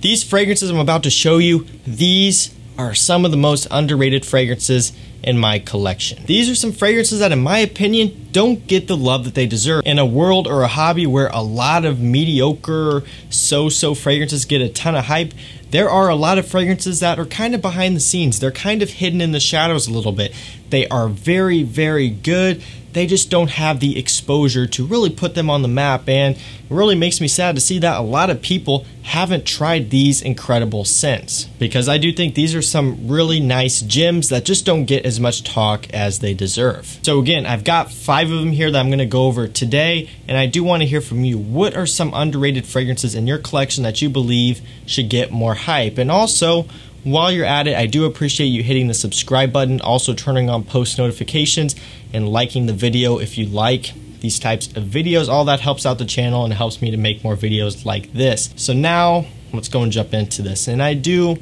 These fragrances I'm about to show you, these are some of the most underrated fragrances in my collection. These are some fragrances that, in my opinion, don't get the love that they deserve. In a world or a hobby where a lot of mediocre, so-so fragrances get a ton of hype, there are a lot of fragrances that are kind of behind the scenes. They're kind of hidden in the shadows a little bit. They are very, very good. They just don't have the exposure to really put them on the map, and it really makes me sad to see that a lot of people haven't tried these incredible scents, because I do think these are some really nice gems that just don't get as much talk as they deserve. So again, I've got 5 of them here that I'm going to go over today, and I do want to hear from you. What are some underrated fragrances in your collection that you believe should get more hype? And also, while you're at it, I do appreciate you hitting the subscribe button, also turning on post notifications, and liking the video if you like these types of videos. All that helps out the channel and helps me to make more videos like this. So now, let's go and jump into this. And I do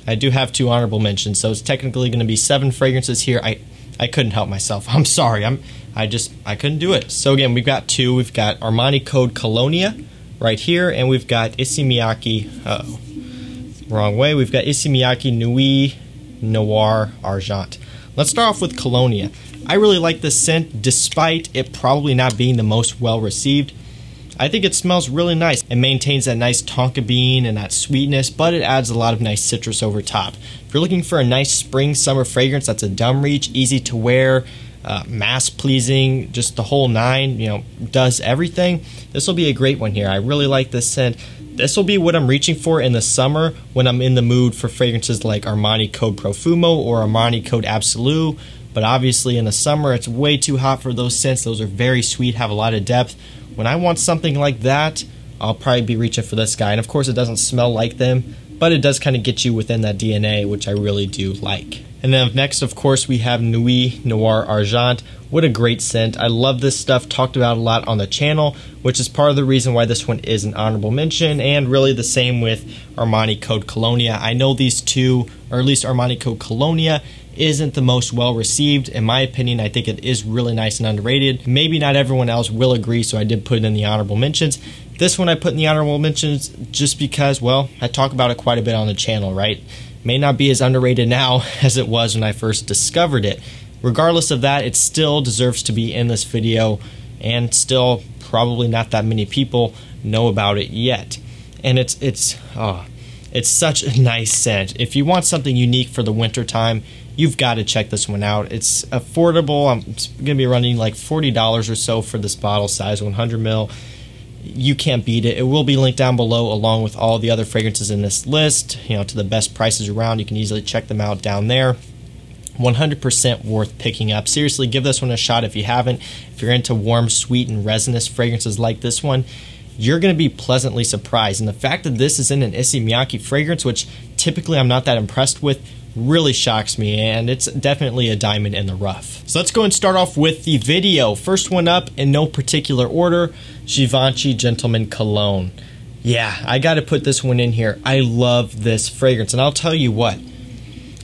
have 2 honorable mentions, so it's technically going to be 7 fragrances here. I couldn't help myself. I'm sorry. I couldn't do it. So again, we've got 2. We've got Armani Code Cologne right here, and we've got Issey Miyake. Wrong way. We've got Issey Miyake Nuit Noir Argent. Let's start off with Cologne. I really like this scent, despite it probably not being the most well received. I think it smells really nice. It maintains that nice tonka bean and that sweetness, but it adds a lot of nice citrus over top. If you're looking for a nice spring summer fragrance that's a dumb reach, easy to wear, mass pleasing, just the whole 9, does everything, this will be a great one here. I really like this scent. This will be what I'm reaching for in the summer when I'm in the mood for fragrances like Armani Code Profumo or Armani Code Absolute. But obviously in the summer it's way too hot for those scents. Those are very sweet, have a lot of depth. When I want something like that, I'll probably be reaching for this guy. And of course it doesn't smell like them, but it does kind of get you within that DNA, which I really do like. And then next, of course, we have Nuit Noir Argent. What a great scent. I love this stuff, talked about a lot on the channel, which is part of the reason why this one is an honorable mention, and really the same with Armani Code Cologne. I know these 2, or at least Armani Code Cologne, isn't the most well received. In my opinion, I think it is really nice and underrated. Maybe not everyone else will agree, so I did put it in the honorable mentions. This one I put in the honorable mentions just because, well, I talk about it quite a bit on the channel, right? May not be as underrated now as it was when I first discovered it. Regardless of that, it still deserves to be in this video, and still probably not that many people know about it yet. And it's such a nice scent. If you want something unique for the winter time, you've got to check this one out. It's affordable. I'm going to be running like $40 or so for this bottle size, 100 ml. You can't beat it. It will be linked down below along with all the other fragrances in this list, to the best prices around. You can easily check them out down there. 100% worth picking up. Seriously, give this one a shot if you haven't. If you're into warm, sweet, and resinous fragrances like this one, you're going to be pleasantly surprised. And the fact that this is in an Issey Miyake fragrance, which typically I'm not that impressed with, really shocks me, and it's definitely a diamond in the rough. So let's go and start off with the video. First one up, in no particular order, Javon Chi Gentleman Cologne. Yeah, I got to put this one in here. I love this fragrance, and I'll tell you what,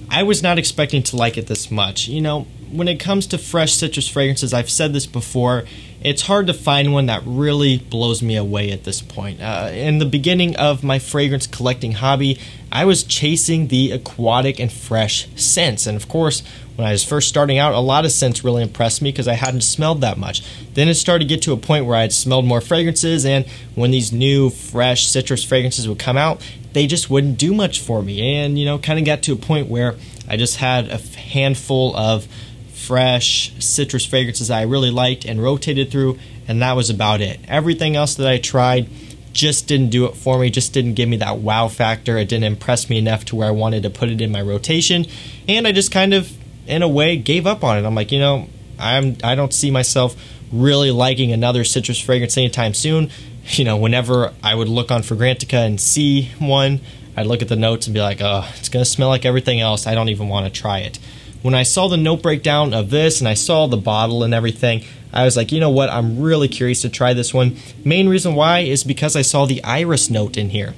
I was not expecting to like it this much. When it comes to fresh citrus fragrances, I've said this before, it's hard to find one that really blows me away at this point. In the beginning of my fragrance collecting hobby, I was chasing the aquatic and fresh scents. And of course, when I was first starting out, a lot of scents really impressed me because I hadn't smelled that much. Then it started to get to a point where I had smelled more fragrances, and when these new fresh citrus fragrances would come out, they just wouldn't do much for me. And, kind of got to a point where I just had a handful of fresh citrus fragrances I really liked and rotated through, and that was about it. Everything else that I tried just didn't do it for me, just didn't give me that wow factor. It didn't impress me enough to where I wanted to put it in my rotation, and I just kind of, in a way, gave up on it. I'm like, I don't see myself really liking another citrus fragrance anytime soon. Whenever I would look on Fragrantica and see one, I'd look at the notes and be like, oh, it's going to smell like everything else. I don't even want to try it. When I saw the note breakdown of this and I saw the bottle and everything, I was like, you know what, I'm really curious to try this one. Main reason why is because I saw the iris note in here.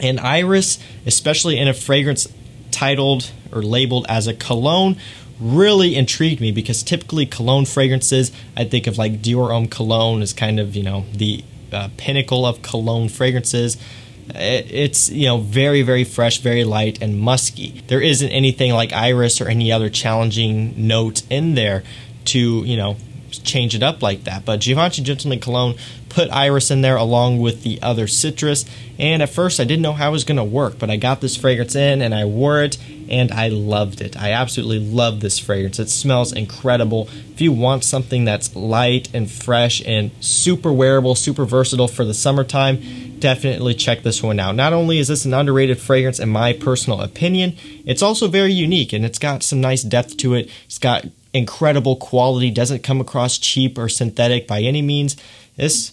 And iris, especially in a fragrance titled or labeled as a cologne, really intrigued me, because typically cologne fragrances, I think of like Dior Homme Cologne as kind of, the pinnacle of cologne fragrances. It's, you know, very, very fresh, very light and musky. There isn't anything like iris or any other challenging note in there to, you know, change it up like that. But Givenchy Gentleman Cologne put iris in there along with the other citrus, and at first I didn't know how it was going to work, but I got this fragrance in and I wore it and I loved it. I absolutely love this fragrance. It smells incredible. If you want something that's light and fresh and super wearable, super versatile for the summertime, definitely check this one out. Not only is this an underrated fragrance in my personal opinion, it's also very unique and it's got some nice depth to it. It's got incredible quality, doesn't come across cheap or synthetic by any means. This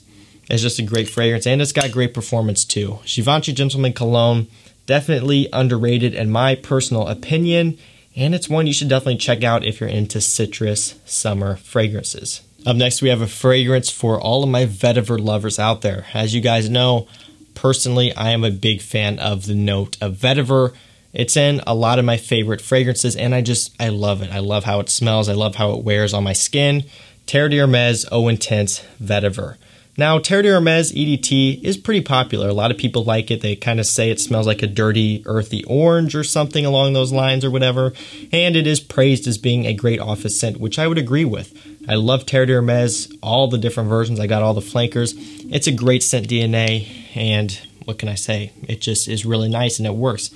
is just a great fragrance, and it's got great performance too. Givenchy Gentleman Cologne, definitely underrated in my personal opinion, and it's one you should definitely check out if you're into citrus summer fragrances. Up next, we have a fragrance for all of my vetiver lovers out there. As you guys know, personally, I am a big fan of the note of vetiver. It's in a lot of my favorite fragrances, and I love it. I love how it smells. I love how it wears on my skin. Terre d'Hermes Eau Intense Vetiver. Now, Terre d'Hermes EDT is pretty popular. A lot of people like it. They kind of say it smells like a dirty, earthy orange or something along those lines or whatever. And it is praised as being a great office scent, which I would agree with. I love Terre d'Hermes, all the different versions. I got all the flankers. It's a great scent DNA, and what can I say? It just is really nice and it works.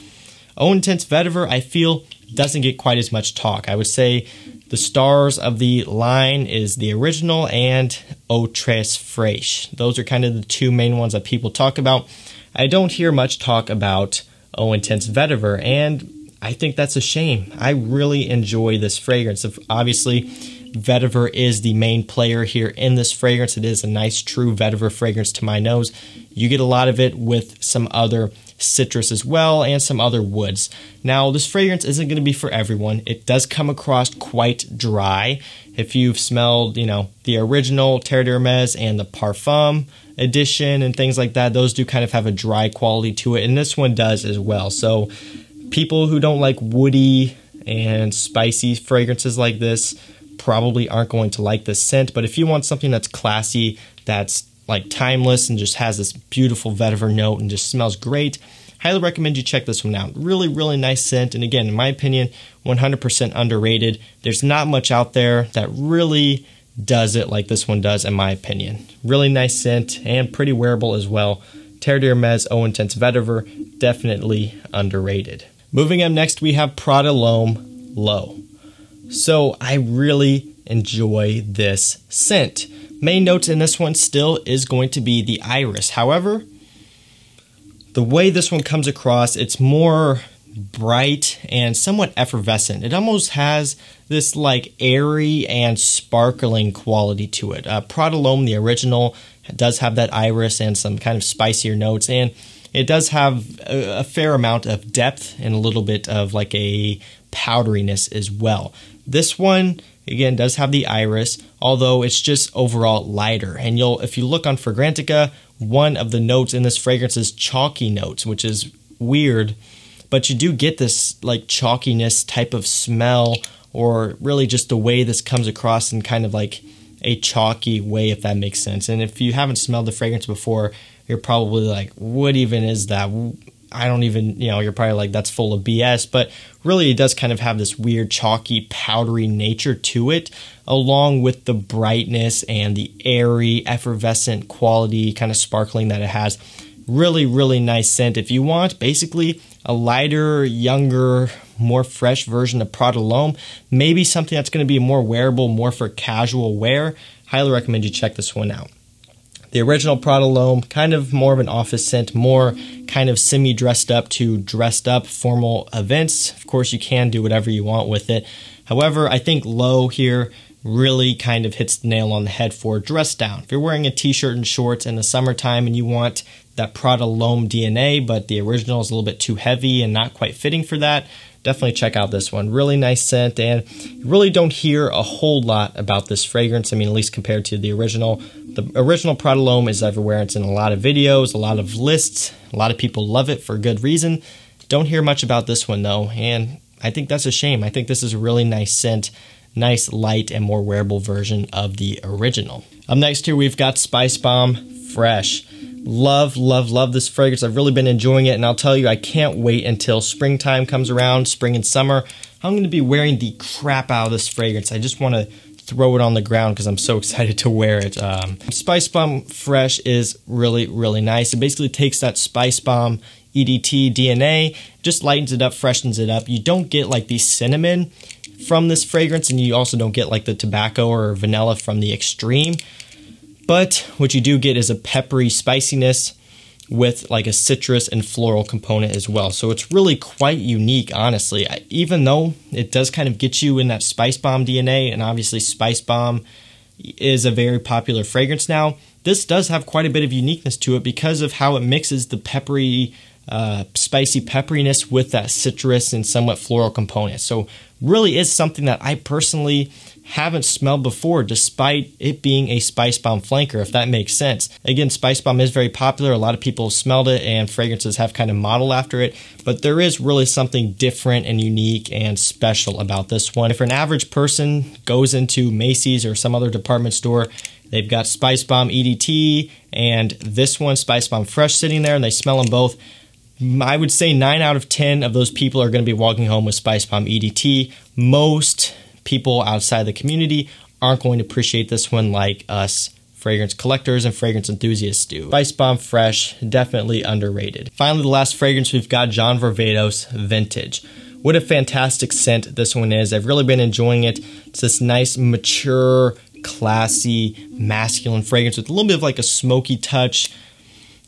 Eau Intense Vetiver, I feel, doesn't get quite as much talk. I would say the stars of the line is the original and Eau Très Fraîche. Those are kind of the two main ones that people talk about. I don't hear much talk about Eau Intense Vetiver, and I think that's a shame. I really enjoy this fragrance. Obviously, vetiver is the main player here in this fragrance. It is a nice, true vetiver fragrance to my nose. You get a lot of it with some other citrus as well and some other woods. Now, this fragrance isn't going to be for everyone. It does come across quite dry. If you've smelled, you know, the original Terre d'Hermes and the Parfum edition and things like that, those do kind of have a dry quality to it, and this one does as well. So people who don't like woody and spicy fragrances like this probably aren't going to like this scent, but if you want something that's classy, that's like timeless and just has this beautiful vetiver note and just smells great, highly recommend you check this one out. Really, really nice scent, and again, in my opinion, 100% underrated. There's not much out there that really does it like this one does, in my opinion. Really nice scent and pretty wearable as well. Terre d'Hermes Eau Intense Vetiver, definitely underrated. Moving up next, we have Prada Loth Low. So I really enjoy this scent. Main notes in this one still is going to be the iris. However, the way this one comes across, it's more bright and somewhat effervescent. It almost has this like airy and sparkling quality to it. Prada Loth, the original, does have that iris and some kind of spicier notes, and it does have a fair amount of depth and a little bit of like a powderiness as well. This one, again, does have the iris, although it's just overall lighter. And if you look on Fragrantica, one of the notes in this fragrance is chalky notes, which is weird, but you do get this like chalkiness type of smell, or really just the way this comes across in kind of like a chalky way, if that makes sense. And if you haven't smelled the fragrance before, you're probably like, what even is that? I don't even, you're probably like, that's full of BS, but really it does kind of have this weird chalky powdery nature to it, along with the brightness and the airy effervescent quality, kind of sparkling that it has. Really, really nice scent. If you want basically a lighter, younger, more fresh version of Prada Loth, maybe something that's going to be more wearable, more for casual wear, highly recommend you check this one out. The original Prada Loth, kind of more of an office scent, more kind of semi-dressed up to dressed up formal events. Of course, you can do whatever you want with it. However, I think Low here really kind of hits the nail on the head for dress down. If you're wearing a t-shirt and shorts in the summertime and you want that Prada Loth DNA, but the original is a little bit too heavy and not quite fitting for that, definitely check out this one. Really nice scent, and you really don't hear a whole lot about this fragrance. I mean, at least compared to the original. The original Prada Loth is everywhere. It's in a lot of videos, a lot of lists. A lot of people love it for good reason. Don't hear much about this one, though, and I think that's a shame. I think this is a really nice scent, nice, light, and more wearable version of the original. Up next here, we've got Spice Bomb Fresh. Love, love, love this fragrance. I've really been enjoying it, and I'll tell you, I can't wait until springtime comes around, spring and summer. I'm going to be wearing the crap out of this fragrance. I just want to throw it on the ground because I'm so excited to wear it. Spice Bomb Fresh is really, really nice. It basically takes that Spice Bomb EDT DNA, just lightens it up, freshens it up. You don't get like the cinnamon from this fragrance, and you also don't get like the tobacco or vanilla from the Extreme. But what you do get is a peppery spiciness with like a citrus and floral component as well. So it's really quite unique, honestly. Even though it does kind of get you in that Spice Bomb DNA, and obviously Spice Bomb is a very popular fragrance now, this does have quite a bit of uniqueness to it because of how it mixes the peppery, spicy pepperiness with that citrus and somewhat floral component. So really is something that I personally haven't smelled before, despite it being a Spice Bomb flanker, if that makes sense. Again, Spice Bomb is very popular. A lot of people have smelled it, and fragrances have kind of modeled after it, but there is really something different and unique and special about this one. If an average person goes into Macy's or some other department store, they've got Spice Bomb EDT and this one, Spice Bomb Fresh, sitting there, and they smell them both. I would say 9 out of 10 of those people are going to be walking home with Spice Bomb EDT. Most people outside the community aren't going to appreciate this one like us fragrance collectors and fragrance enthusiasts do. Spice Bomb Fresh, definitely underrated. Finally, the last fragrance, we've got John Varvatos Vintage. What a fantastic scent this one is. I've really been enjoying it. It's this nice, mature, classy, masculine fragrance with a little bit of like a smoky touch.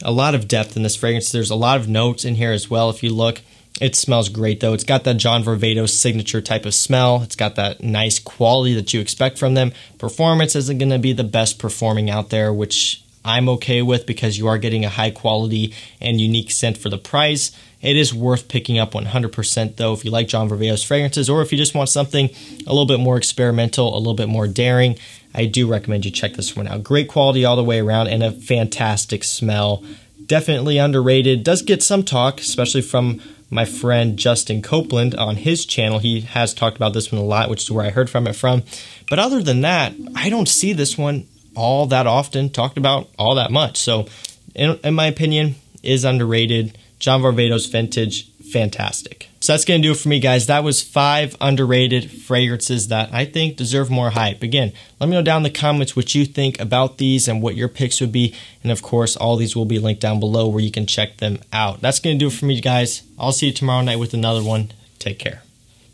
A lot of depth in this fragrance. There's a lot of notes in here as well if you look. It smells great though. It's got that John Varvatos signature type of smell. It's got that nice quality that you expect from them. Performance isn't going to be the best performing out there, which I'm okay with because you are getting a high quality and unique scent for the price. It is worth picking up 100% though if you like John Varvatos fragrances, or if you just want something a little bit more experimental, a little bit more daring. I do recommend you check this one out. Great quality all the way around and a fantastic smell. Definitely underrated. Does get some talk, especially from my friend Justin Copeland on his channel. He has talked about this one a lot, which is where I heard from it from. But other than that, I don't see this one all that often talked about all that much. So in my opinion, is underrated. John Varvatos Vintage, fantastic. So that's going to do it for me, guys. That was 5 underrated fragrances that I think deserve more hype. Again, let me know down in the comments what you think about these and what your picks would be. And of course, all these will be linked down below where you can check them out. That's going to do it for me, guys. I'll see you tomorrow night with another one. Take care.